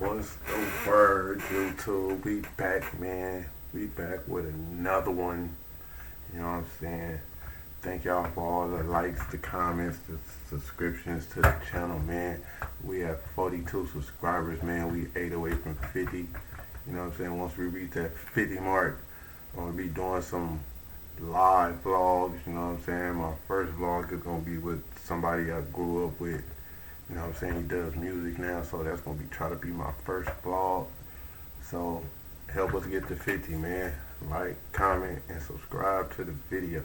What's the word, YouTube? We back, man. We back with another one. You know what I'm saying? Thank y'all for all the likes, the comments, the subscriptions to the channel, man. We have 42 subscribers, man. We 8 away from 50. You know what I'm saying? Once we reach that 50 mark, I'm going to be doing some live vlogs. You know what I'm saying? My first vlog is going to be with somebody I grew up with. You know what I'm saying? He does music now, so that's going to try to be my first vlog. So help us get to 50, man. Like, comment, and subscribe to the video.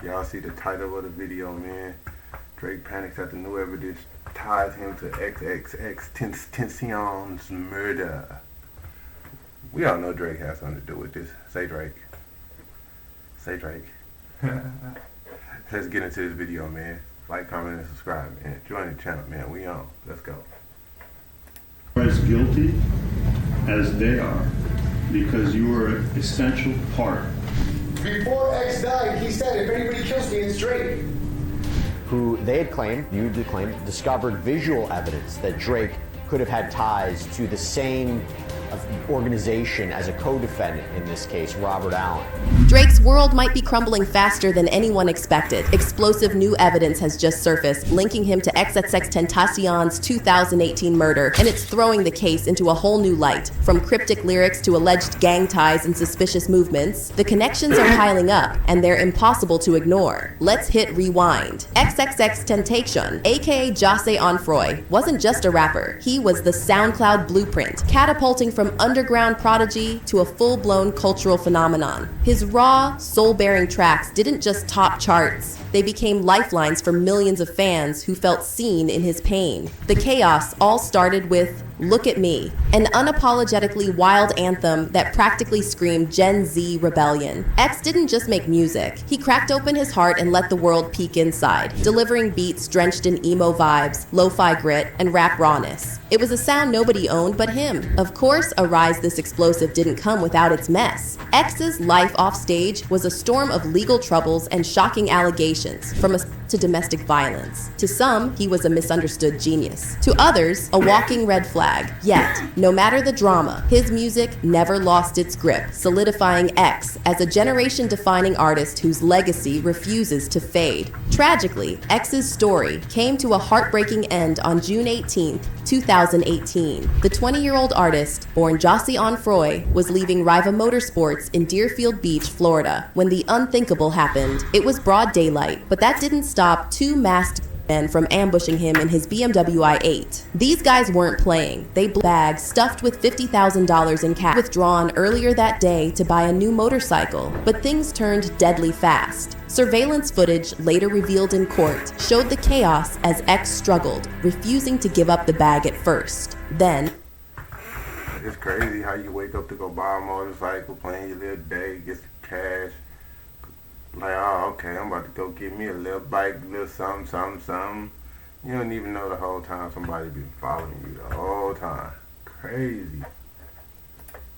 Y'all see the title of the video, man. Drake panics at the new evidence ties him to XXXTentacion's murder. We all know Drake has something to do with this. Say Drake. Say Drake. Let's get into this video, man. Like, comment, and subscribe, man. Join the channel, man. We on. Let's go. As guilty as they are, because you were an essential part. Before X died, he said, if anybody kills me, it's Drake. Who they had claimed, you claimed, discovered visual evidence that Drake could have had ties to the same organization as a co-defendant in this case, Robert Allen. Drake's world might be crumbling faster than anyone expected. Explosive new evidence has just surfaced, linking him to XXXTentacion's 2018 murder, and it's throwing the case into a whole new light. From cryptic lyrics to alleged gang ties and suspicious movements, the connections are piling up, and they're impossible to ignore. Let's hit rewind. XXXTentacion, aka Jahseh Onfroy, wasn't just a rapper. He was the SoundCloud blueprint, catapulting from underground prodigy to a full-blown cultural phenomenon. His raw, soul-bearing tracks didn't just top charts. They became lifelines for millions of fans who felt seen in his pain. The chaos all started with Look at Me, an unapologetically wild anthem that practically screamed Gen Z rebellion. X didn't just make music. He cracked open his heart and let the world peek inside, delivering beats drenched in emo vibes, lo-fi grit, and rap rawness. It was a sound nobody owned but him. Of course, a rise this explosive didn't come without its mess. X's life off stage was a storm of legal troubles and shocking allegations, from to domestic violence. To some, he was a misunderstood genius. To others, a walking red flag. Yet, no matter the drama, his music never lost its grip, solidifying X as a generation-defining artist whose legacy refuses to fade. Tragically, X's story came to a heartbreaking end on June 18, 2018. The 20-year-old artist, born Jahseh Onfroy, was leaving Riva Motorsports in Deerfield Beach, Florida, when the unthinkable happened. It was broad daylight, but that didn't stop two masked men from ambushing him in his BMW i8. These guys weren't playing. They bags stuffed with $50,000 in cash withdrawn earlier that day to buy a new motorcycle. But things turned deadly fast. Surveillance footage later revealed in court showed the chaos as X struggled, refusing to give up the bag at first. Then, it's crazy how you wake up to go buy a motorcycle, playing your little day, get some cash. Like, oh, okay, I'm about to go get me a little bike, a little something. You don't even know the whole time somebody been following you the whole time. Crazy.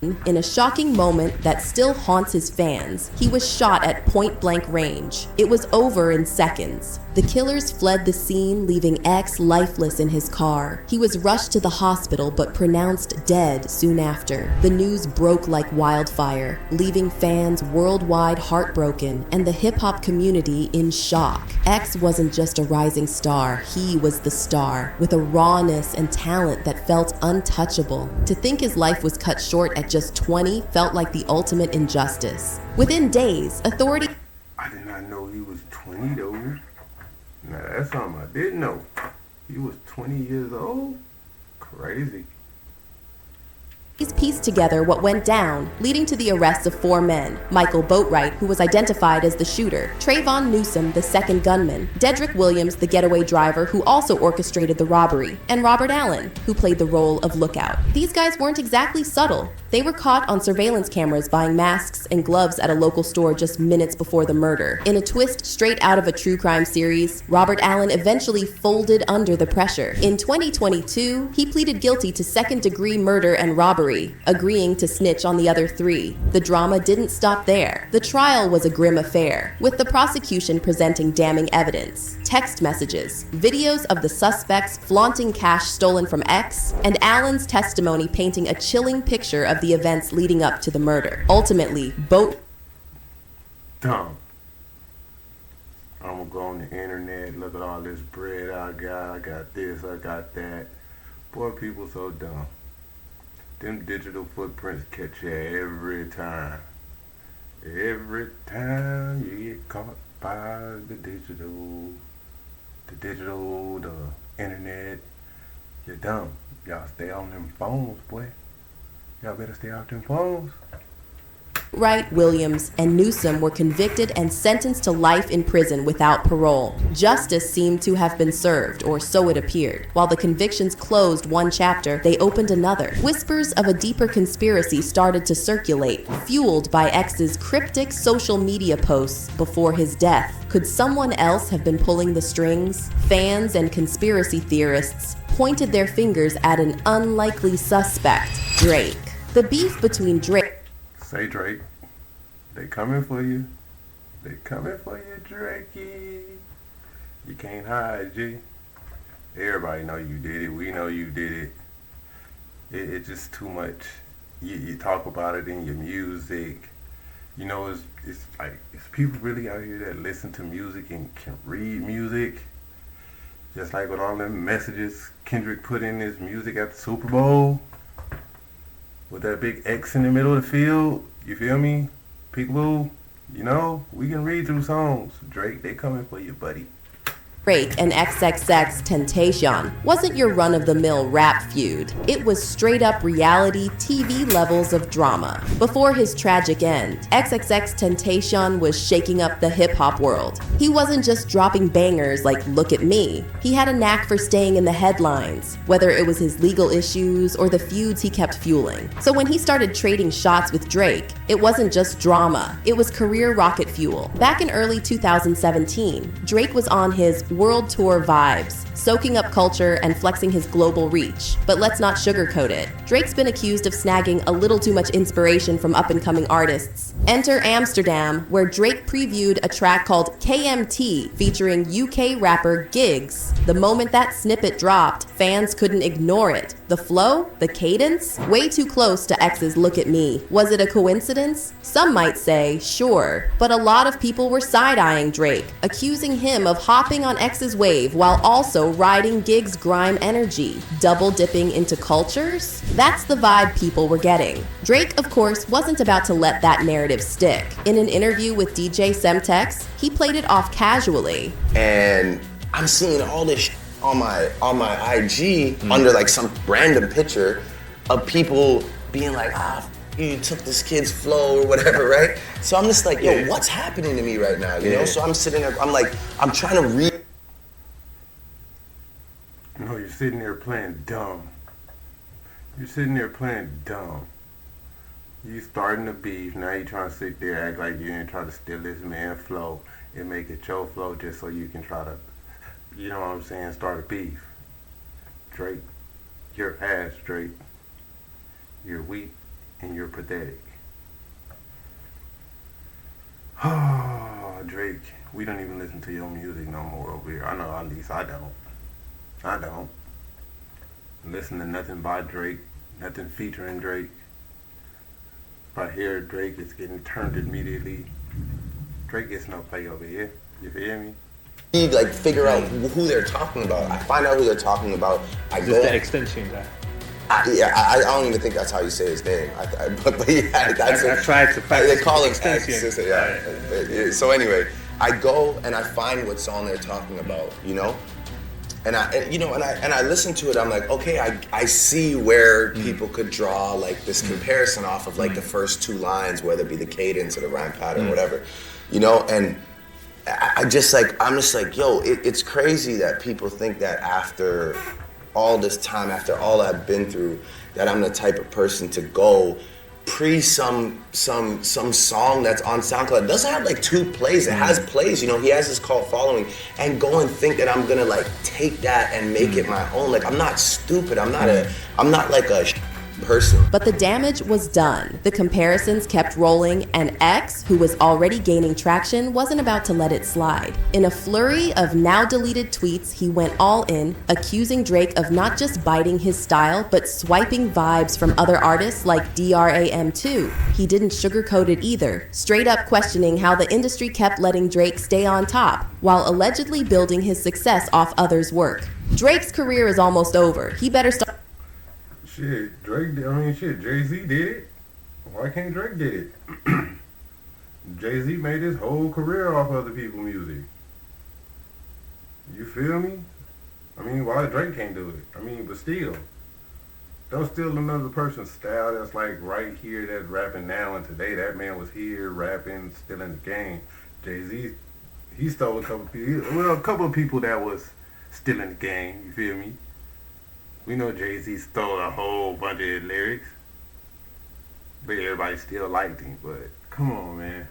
in a shocking moment that still haunts his fans, he was shot at point-blank range. It was over in seconds. The killers fled the scene, leaving X lifeless in his car. He was rushed to the hospital but pronounced dead soon after. The news broke like wildfire, leaving fans worldwide heartbroken and the hip-hop community in shock. X wasn't just a rising star, he was the star, with a rawness and talent that felt untouchable. To think his life was cut short at just 20 felt like the ultimate injustice. Within days, authorities... I did not know he was 20 though. Now that's something I didn't know. He was 20 years old? Crazy. pieced together what went down, leading to the arrests of 4 men: Michael Boatwright, who was identified as the shooter; Trayvon Newsome, the second gunman; Dedrick Williams, the getaway driver who also orchestrated the robbery; and Robert Allen, who played the role of lookout. These guys weren't exactly subtle. They were caught on surveillance cameras buying masks and gloves at a local store just minutes before the murder. In a twist straight out of a true crime series, Robert Allen eventually folded under the pressure. In 2022, he pleaded guilty to second-degree murder and robbery robbery, agreeing to snitch on the other 3. The drama didn't stop there. The trial was a grim affair, with the prosecution presenting damning evidence, text messages, videos of the suspects flaunting cash stolen from X, and Allen's testimony painting a chilling picture of the events leading up to the murder. Ultimately, both Dumb. I'm gonna go on the internet, look at all this bread I got this, I got that. Boy, people so dumb. Them digital footprints catch you every time. Every time you get caught by the digital, the internet, you're dumb. Y'all stay on them phones, boy. Y'all better stay off them phones. Wright, Williams, and Newsom were convicted and sentenced to life in prison without parole. Justice seemed to have been served, or so it appeared. While the convictions closed one chapter, they opened another. Whispers of a deeper conspiracy started to circulate, fueled by X's cryptic social media posts before his death. Could someone else have been pulling the strings? Fans and conspiracy theorists pointed their fingers at an unlikely suspect, Drake. The beef between Drake Say Drake, they coming for you. They coming for you, Drakey. You can't hide, G. Everybody know you did it. We know you did it. It's just too much. You talk about it in your music. You know, it's like, it's people really out here that listen to music and can read music. Just like with all them messages Kendrick put in his music at the Super Bowl. With that big X in the middle of the field, you feel me? Peekaboo, you know, we can read through songs. Drake, they coming for you, buddy. and XXX Tentacion wasn't your run-of-the-mill rap feud. It was straight-up reality TV levels of drama. Before his tragic end, XXX Tentacion was shaking up the hip-hop world. He wasn't just dropping bangers like Look at Me. He had a knack for staying in the headlines, whether it was his legal issues or the feuds he kept fueling. So when he started trading shots with Drake, it wasn't just drama, it was career rocket fuel. Back in early 2017, Drake was on his world tour vibes, soaking up culture and flexing his global reach. But let's not sugarcoat it. Drake's been accused of snagging a little too much inspiration from up-and-coming artists. Enter Amsterdam, where Drake previewed a track called KMT featuring UK rapper Giggs. The moment that snippet dropped, fans couldn't ignore it. The flow, the cadence, way too close to X's Look at Me. Was it a coincidence? Some might say, sure. But a lot of people were side-eyeing Drake, accusing him of hopping on X's wave while also riding Giggs' grime energy, double dipping into cultures? That's the vibe people were getting. Drake, of course, wasn't about to let that narrative stick. In an interview with DJ Semtex, he played it off casually. And I'm seeing all this on my IG under like some random picture of people being like, you took this kid's flow or whatever, right? So I'm just like, yo, what's happening to me right now, you know? So I'm sitting there, I'm trying to read. No, you're sitting there playing dumb. You're sitting there playing dumb. You starting the beef, now you trying to sit there, act like you ain't trying to steal this man's flow and make it your flow just so you can try to, you know what I'm saying, start a beef. Drake, you're ass, Drake. You're weak and you're pathetic. Oh, Drake, we don't even listen to your music no more over here. I know, at least I don't. I don't listen to nothing by Drake, nothing featuring Drake. If I hear Drake, it's getting turned immediately. Drake gets no play over here. You feel me? Like figure out who they're talking about. I find out who they're talking about. I Just the extension guy. I don't even think that's how you say his name. But yeah, that's I tried to they call him extension. X. Yeah. So anyway, I go and I find what song they're talking about, you know? And I listen to it, I'm like, okay, I see where people could draw like this comparison off of like the first two lines, whether it be the cadence or the rhyme pattern or whatever, you know? And I'm just like, yo, it's crazy that people think that after all this time, after all I've been through, that I'm the type of person to go pre some song that's on SoundCloud. It doesn't have like 2 plays, it has plays, you know, he has his cult following, and go and think that I'm gonna like take that and make it my own. Like, I'm not stupid, I'm not like a person. But the damage was done. The comparisons kept rolling, and X, who was already gaining traction, wasn't about to let it slide. In a flurry of now deleted tweets, he went all in, accusing Drake of not just biting his style, but swiping vibes from other artists like DRAM2. He didn't sugarcoat it either, straight up questioning how the industry kept letting Drake stay on top, while allegedly building his success off others' work. Drake's career is almost over. He better start. Shit, Drake, Jay-Z did it. Why can't Drake did it? Jay-Z made his whole career off other people's music. You feel me? I mean, why Drake can't do it? I mean, but still. Don't steal another person's style that's like right here that's rapping now and today. That man was here rapping, still in the game. Jay-Z, he stole a couple of people that was still in the game, you feel me? We know Jay-Z stole a whole bunch of lyrics, but everybody still liked him. But come on, man.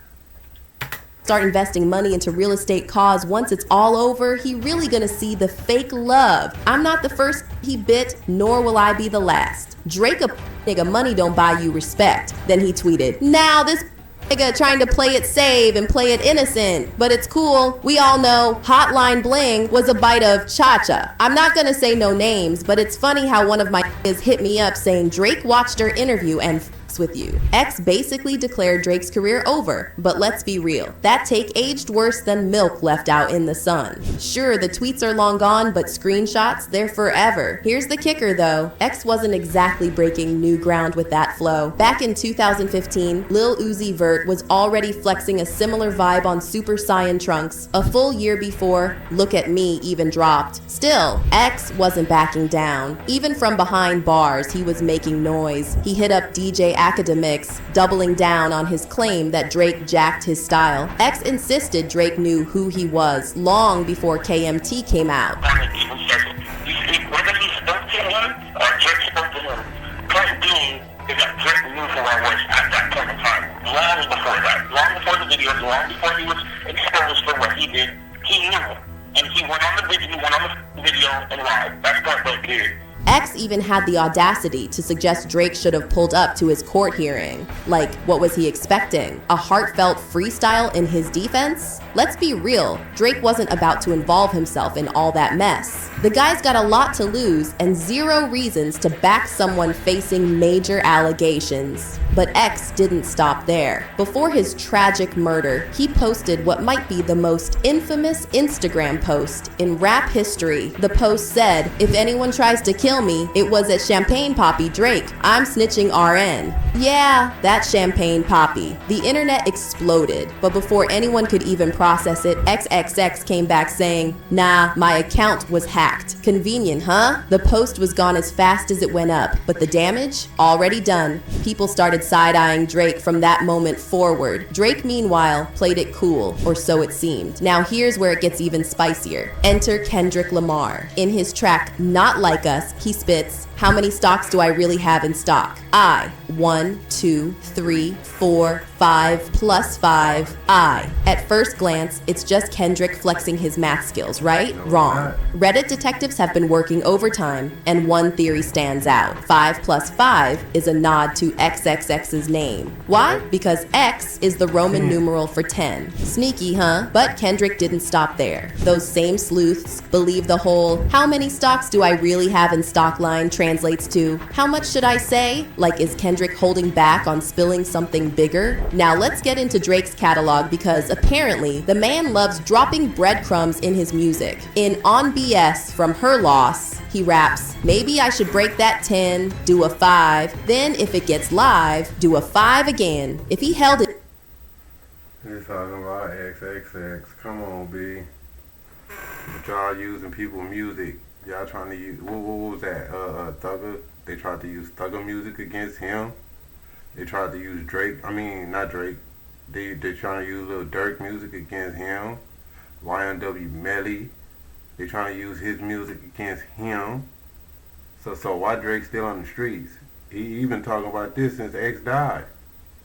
Start investing money into real estate cause once it's all over, he really gonna see the fake love. I'm not the first he bit, nor will I be the last. Drake a nigga, money don't buy you respect. Then he tweeted, now this nigga trying to play it safe and play it innocent, but it's cool. We all know Hotline Bling was a bite of Cha-Cha. I'm not gonna say no names, but it's funny how one of my niggas hit me up saying Drake watched her interview and with you. X basically declared Drake's career over, but let's be real. That take aged worse than milk left out in the sun. Sure, the tweets are long gone, but screenshots, they're forever. Here's the kicker though. X wasn't exactly breaking new ground with that flow. Back in 2015, Lil Uzi Vert was already flexing a similar vibe on Super Saiyan Trunks. A full year before, Look at Me even dropped. Still, X wasn't backing down. Even from behind bars, he was making noise. He hit up DJ Academics, doubling down on his claim that Drake jacked his style. X insisted Drake knew who he was long before KMT came out. Whether he spoke to him or Drake spoke to him, point being is that Drake knew who I was at that point in time. Long before that. Long before the videos, long before he was exposed for what he did, he knew. And he went on the video and lied. That's part right there. X even had the audacity to suggest Drake should have pulled up to his court hearing. Like, what was he expecting? A heartfelt freestyle in his defense? Let's be real, Drake wasn't about to involve himself in all that mess. The guy's got a lot to lose and zero reasons to back someone facing major allegations. But X didn't stop there. Before his tragic murder, he posted what might be the most infamous Instagram post in rap history. The post said, if anyone tries to kill me, it was at Champagne Poppy Drake. I'm snitching RN. Yeah, that Champagne Poppy. The internet exploded, but before anyone could even process it, XXX came back saying, nah, my account was hacked. Convenient, huh? The post was gone as fast as it went up, but the damage? Already done. People started side-eyeing Drake from that moment forward. Drake, meanwhile, played it cool, or so it seemed. Now here's where it gets even spicier. Enter Kendrick Lamar. In his track, Not Like Us, he spits, how many stocks do I really have in stock? 1, 2, 3, 4, 5 plus 5. At first glance, it's just Kendrick flexing his math skills, right? Wrong. Reddit detectives have been working overtime, and one theory stands out. 5 plus 5 is a nod to XXX's name. Why? Because X is the Roman numeral for 10. Sneaky, huh? But Kendrick didn't stop there. Those same sleuths believe the whole, how many stocks do I really have in stock line translates to, how much should I say? Like, is Kendrick holding back on spilling something bigger? Now let's get into Drake's catalog because apparently the man loves dropping breadcrumbs in his music. In On BS from Her Loss, he raps, maybe I should break that 10, do a 5, then if it gets live, do a 5 again. If he held it. You're talking about XXX. Come on, B. But y'all using people's music. Y'all trying to use, what was that? Thugger? They tried to use Thugger music against him. They tried to use Drake, not Drake. They trying to use Lil Durk music against him. YNW Melly. They trying to use his music against him. So why Drake still on the streets? He been talking about this since X died.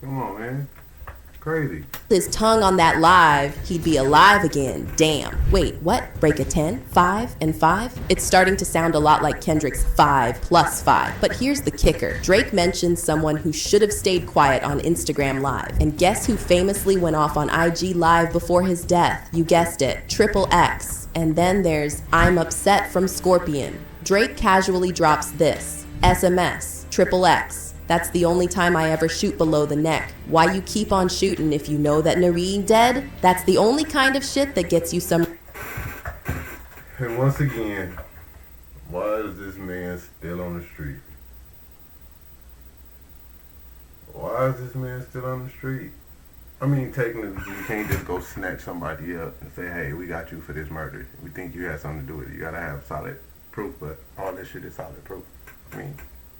Come on, man. Crazy. his tongue on that live, he'd be alive again. Damn. Wait, what? Break a 10? 5 and 5? It's starting to sound a lot like Kendrick's 5 plus 5. But here's the kicker. Drake mentions someone who should have stayed quiet on Instagram Live. And guess who famously went off on IG Live before his death? You guessed it, Triple X. And then there's I'm Upset from Scorpion. Drake casually drops this. SMS, Triple X. That's the only time I ever shoot below the neck. Why you keep on shooting if you know that Nari dead? That's the only kind of shit that gets you some. And once again, why is this man still on the street? Why is this man still on the street? I mean, technically, you can't just go snatch somebody up and say, hey, we got you for this murder. We think you had something to do with it. You gotta have solid proof, but all this shit is solid proof. I mean,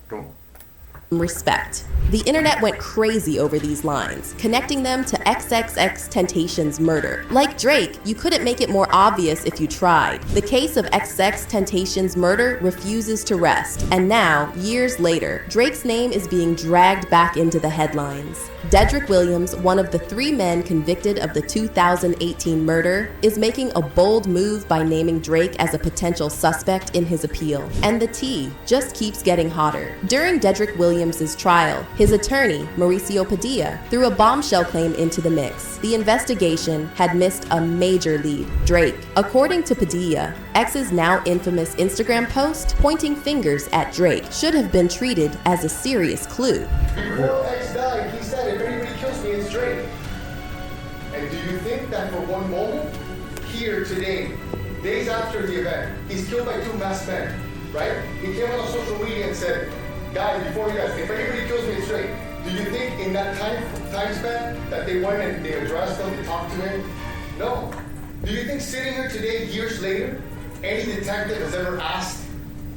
come on. Respect. The internet went crazy over these lines, connecting them to XXX Tentacion's murder. Like Drake, you couldn't make it more obvious if you tried. The case of XX Tentacion's murder refuses to rest, and now, years later, Drake's name is being dragged back into the headlines. Dedrick Williams, one of the 3 men convicted of the 2018 murder, is making a bold move by naming Drake as a potential suspect in his appeal. And the tea just keeps getting hotter. During Dedrick Williams' trial, his attorney, Mauricio Padilla, threw a bombshell claim into the mix. The investigation had missed a major lead, Drake. According to Padilla, X's now infamous Instagram post pointing fingers at Drake should have been treated as a serious clue. Before X died, he said, if anybody kills me, it's Drake. And do you think that for one moment, here today, days after the event, he's killed by 2 masked men, right? He came on social media and said, guys, before you guys, if anybody kills me, it's Drake. Do you think in that time span that they went and they addressed him, they talked to him? No. Do you think sitting here today, years later, any detective has ever asked,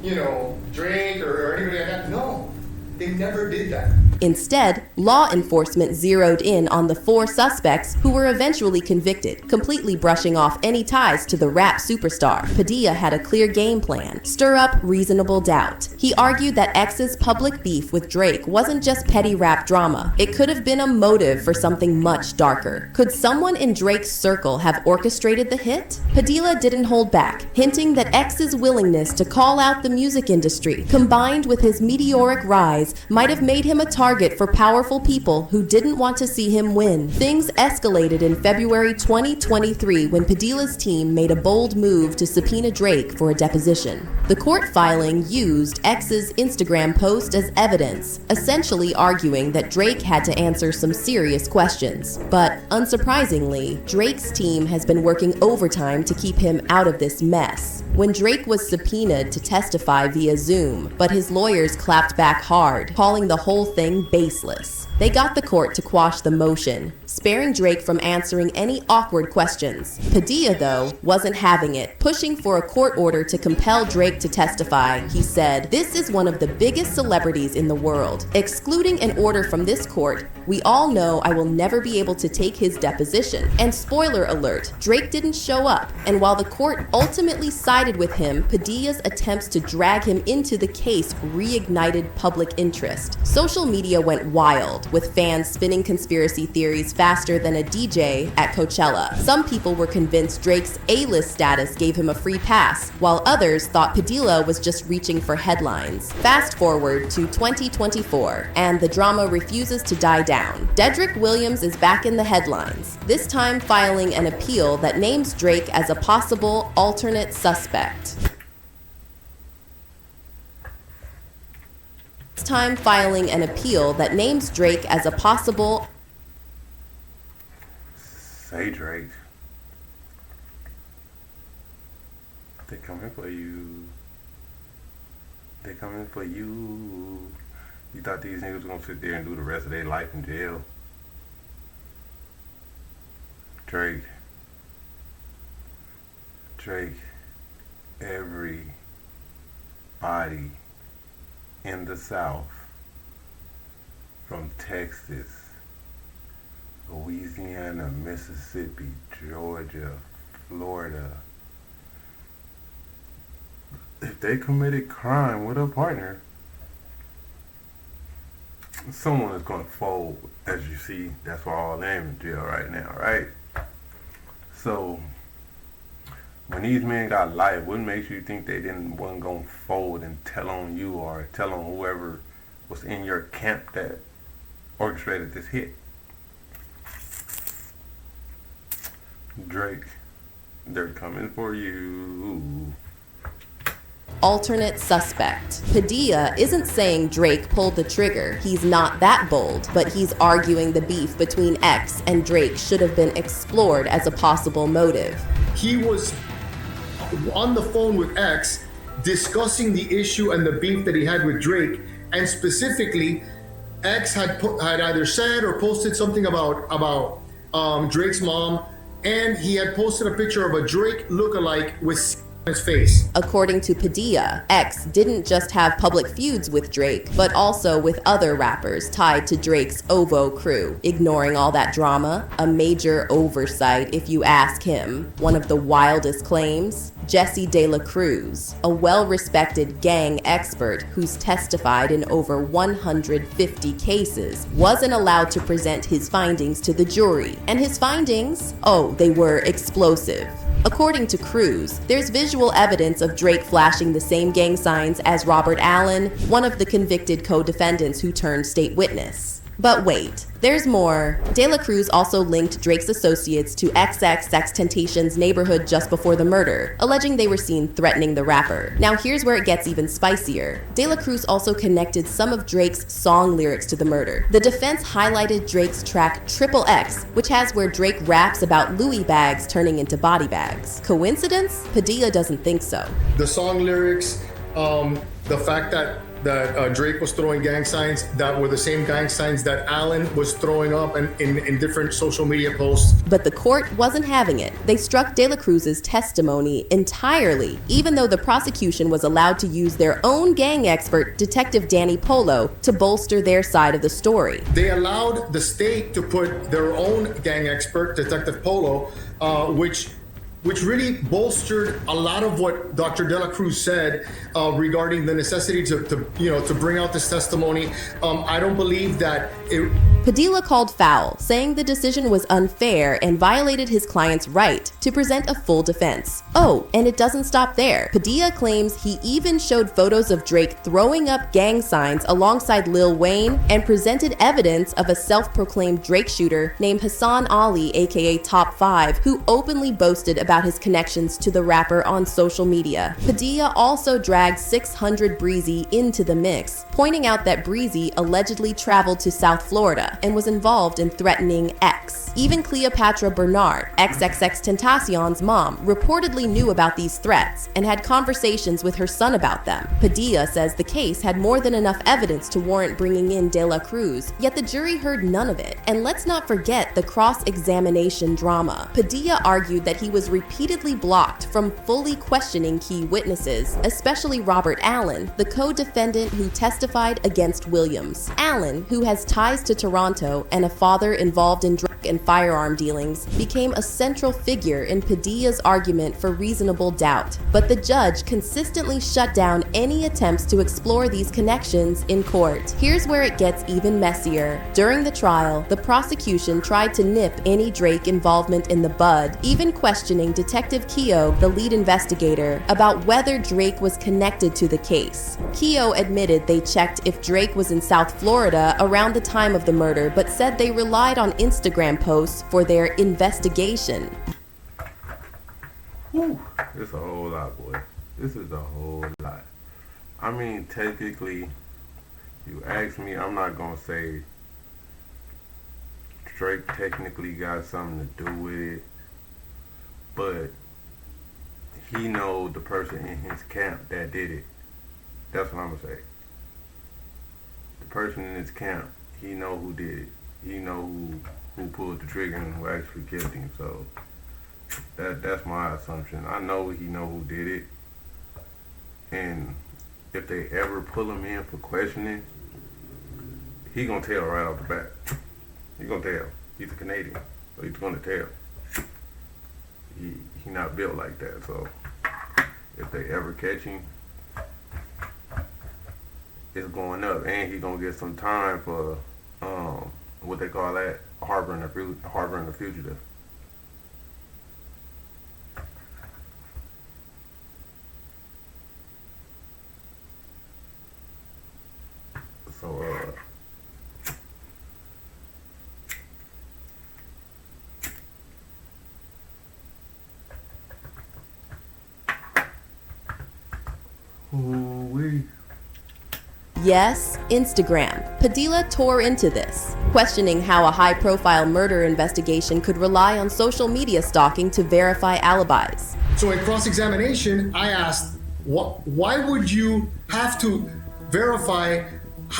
Drake or anybody like that? No. They never did that. Instead, law enforcement zeroed in on the 4 suspects who were eventually convicted, completely brushing off any ties to the rap superstar. Padilla had a clear game plan: stir up reasonable doubt. He argued that X's public beef with Drake wasn't just petty rap drama. It could have been a motive for something much darker. Could someone in Drake's circle have orchestrated the hit? Padilla didn't hold back, hinting that X's willingness to call out the music industry, combined with his meteoric rise, might have made him a target for powerful people who didn't want to see him win. Things escalated in February 2023 when Padilla's team made a bold move to subpoena Drake for a deposition. The court filing used X's Instagram post as evidence, essentially arguing that Drake had to answer some serious questions. But unsurprisingly, Drake's team has been working overtime to keep him out of this mess. When Drake was subpoenaed to testify via Zoom, but his lawyers clapped back hard, calling the whole thing baseless. They got the court to quash the motion, sparing Drake from answering any awkward questions. Padilla, though, wasn't having it. Pushing for a court order to compel Drake to testify, he said, "This is one of the biggest celebrities in the world. Excluding an order from this court, we all know I will never be able to take his deposition." And spoiler alert, Drake didn't show up. And while the court ultimately sided with him, Padilla's attempts to drag him into the case reignited public interest. Social media went wild, with fans spinning conspiracy theories faster than a DJ at Coachella. Some people were convinced Drake's A-list status gave him a free pass, while others thought Padilla was just reaching for headlines. Fast forward to 2024, and the drama refuses to die down. Dedrick Williams is back in the headlines, this time filing an appeal that names Drake as a possible alternate suspect. Time filing an appeal that names Drake as a possible. Say Drake. They coming for you. They coming for you. You thought these niggas gonna sit there and do the rest of their life in jail? Drake. Everybody in the South, from Texas, Louisiana, Mississippi, Georgia, Florida, if they committed crime with a partner, someone is going to fold, as you see. That's why all them in jail right now, right? So when these men got life, what makes you think they wasn't going to fold and tell on you or tell on whoever was in your camp that orchestrated this hit? Drake, they're coming for you. Alternate suspect. Padilla isn't saying Drake pulled the trigger. He's not that bold, but he's arguing the beef between X and Drake should have been explored as a possible motive. He was on the phone with X discussing the issue and the beef that he had with Drake, and specifically, X had either said or posted something about Drake's mom, and he had posted a picture of a Drake lookalike with his face. According to Padilla, X didn't just have public feuds with Drake, but also with other rappers tied to Drake's OVO crew. Ignoring all that drama, a major oversight if you ask him. One of the wildest claims? Jesse De La Cruz, a well-respected gang expert who's testified in over 150 cases, wasn't allowed to present his findings to the jury. And his findings? Oh, they were explosive. According to Cruz, there's visual evidence of Drake flashing the same gang signs as Robert Allen, one of the convicted co-defendants who turned state witness. But wait, there's more. De La Cruz also linked Drake's associates to XXXTentacion's neighborhood just before the murder, alleging they were seen threatening the rapper. Now here's where it gets even spicier. De La Cruz also connected some of Drake's song lyrics to the murder. The defense highlighted Drake's track Triple X, which has where Drake raps about Louis bags turning into body bags. Coincidence? Padilla doesn't think so. The song lyrics, the fact that Drake was throwing gang signs that were the same gang signs that Allen was throwing up in different social media posts. But the court wasn't having it. They struck De La Cruz's testimony entirely, even though the prosecution was allowed to use their own gang expert, Detective Danny Polo, to bolster their side of the story. They allowed the state to put their own gang expert, Detective Polo, which really bolstered a lot of what Dr. De La Cruz said regarding the necessity to bring out this testimony. I don't believe that it. Padilla called foul, saying the decision was unfair and violated his client's right to present a full defense. Oh, and it doesn't stop there. Padilla claims he even showed photos of Drake throwing up gang signs alongside Lil Wayne and presented evidence of a self-proclaimed Drake shooter named Hassan Ali, aka Top 5, who openly boasted about his connections to the rapper on social media. Padilla also dragged 600 Breezy into the mix, pointing out that Breezy allegedly traveled to South Florida and was involved in threatening X. Even Cleopatra Bernard, XXXTentacion's mom, reportedly knew about these threats and had conversations with her son about them. Padilla says the case had more than enough evidence to warrant bringing in De La Cruz, yet the jury heard none of it. And let's not forget the cross-examination drama. Padilla argued that he was repeatedly blocked from fully questioning key witnesses, especially Robert Allen, the co-defendant who testified against Williams. Allen, who has ties to Toronto and a father involved in drug and firearm dealings, became a central figure in Padilla's argument for reasonable doubt. But the judge consistently shut down any attempts to explore these connections in court. Here's where it gets even messier. During the trial, the prosecution tried to nip any Drake involvement in the bud, even questioning Detective Keogh, the lead investigator, about whether Drake was connected to the case. Keogh admitted they checked if Drake was in South Florida around the time of the murder, but said they relied on Instagram posts for their investigation. Whew, it's a whole lot, boy. This is a whole lot. I mean, technically, you ask me, I'm not gonna say Drake technically got something to do with it, but he know the person in his camp that did it. That's what I'm gonna say. The person in his camp, he know who did it. He know who pulled the trigger and who actually killed him. So that's my assumption. I know he know who did it. And if they ever pull him in for questioning, he gonna tell right off the bat. He gonna tell. He's a Canadian, so he's gonna tell. He not built like that. So if they ever catch him, is going up, and he gonna get some time for what they call that, harboring the fugitive. So ooh-wee. Yes, Instagram. Padilla tore into this, questioning how a high-profile murder investigation could rely on social media stalking to verify alibis. So in cross-examination, I asked, why would you have to verify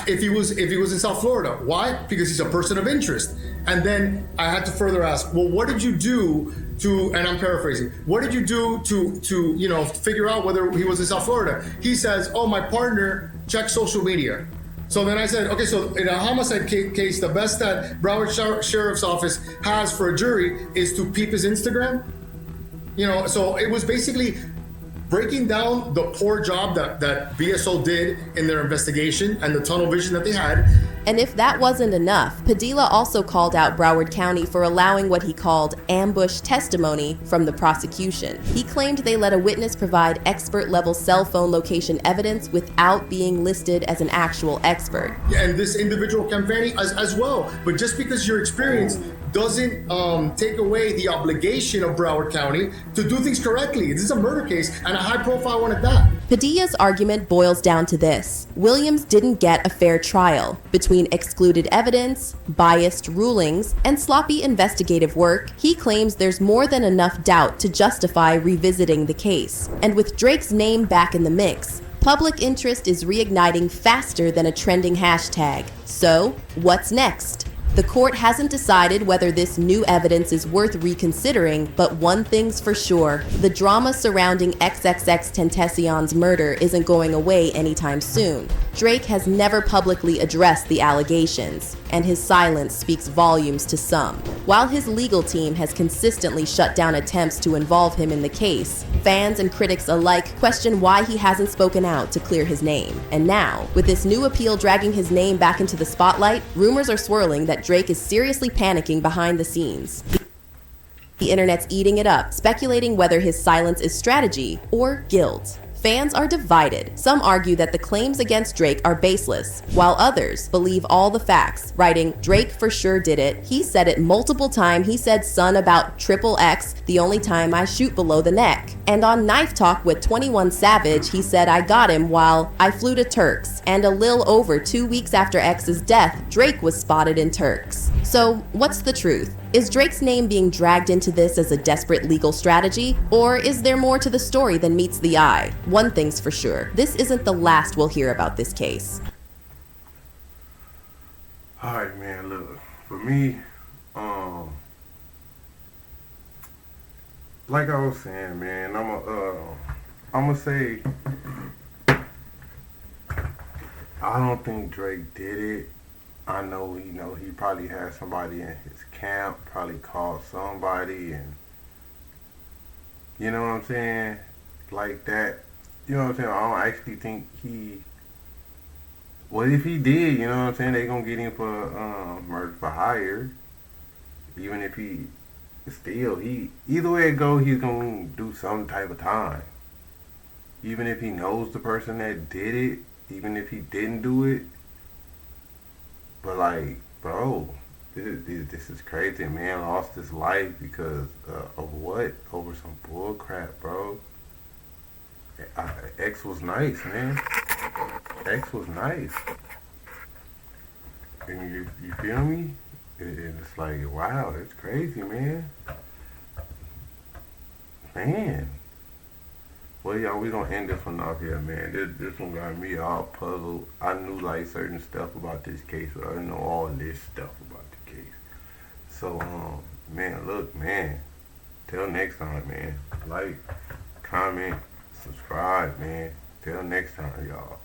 if he was in South Florida? Why? Because he's a person of interest. And then I had to further ask, well, what did you do to, and I'm paraphrasing, what did you do to figure out whether he was in South Florida? He says, oh, my partner checked social media. So then I said, okay, so in a homicide case, the best that Broward Sheriff's Office has for a jury is to peep his Instagram. So it was basically breaking down the poor job that BSO did in their investigation and the tunnel vision that they had. And if that wasn't enough, Padilla also called out Broward County for allowing what he called ambush testimony from the prosecution. He claimed they let a witness provide expert-level cell phone location evidence without being listed as an actual expert. And this individual Campani as well. But just because your experience doesn't take away the obligation of Broward County to do things correctly. This is a murder case, and a high-profile one at that. Padilla's argument boils down to this. Williams didn't get a fair trial. Between excluded evidence, biased rulings, and sloppy investigative work, he claims there's more than enough doubt to justify revisiting the case. And with Drake's name back in the mix, public interest is reigniting faster than a trending hashtag. So, what's next? The court hasn't decided whether this new evidence is worth reconsidering, but one thing's for sure. The drama surrounding XXXTentacion's murder isn't going away anytime soon. Drake has never publicly addressed the allegations, and his silence speaks volumes to some. While his legal team has consistently shut down attempts to involve him in the case, fans and critics alike question why he hasn't spoken out to clear his name. And now, with this new appeal dragging his name back into the spotlight, rumors are swirling that Drake is seriously panicking behind the scenes. The internet's eating it up, speculating whether his silence is strategy or guilt. Fans are divided. Some argue that the claims against Drake are baseless, while others believe all the facts, writing, Drake for sure did it. He said it multiple times. He said son about XXX, the only time I shoot below the neck. And on Knife Talk with 21 Savage, he said I got him while I flew to Turks. And a little over 2 weeks after X's death, Drake was spotted in Turks. So, what's the truth? Is Drake's name being dragged into this as a desperate legal strategy? Or is there more to the story than meets the eye? One thing's for sure, this isn't the last we'll hear about this case. Alright, man, look, for me, like I was saying, man, I'ma say, I don't think Drake did it. I know, he probably had somebody in his camp, probably called somebody, and you know what I'm saying, like that. You know what I'm saying? I don't actually think well, if he did, you know what I'm saying, they gonna get him for murder for hire. Even if either way it go, he's gonna do some type of time. Even if he knows the person that did it, even if he didn't do it. But like, bro, this is crazy. A man lost his life because of what? Over some bull crap, bro. X was nice, man. X was nice. And you feel me? It's like, wow, it's crazy, man. Man. Well, y'all, we gonna end this one off here, man. This one got me all puzzled. I knew like certain stuff about this case, but I didn't know all this stuff about the case. So, man, look, man. Till next time, man. Like, comment, subscribe, man. Till next time, y'all.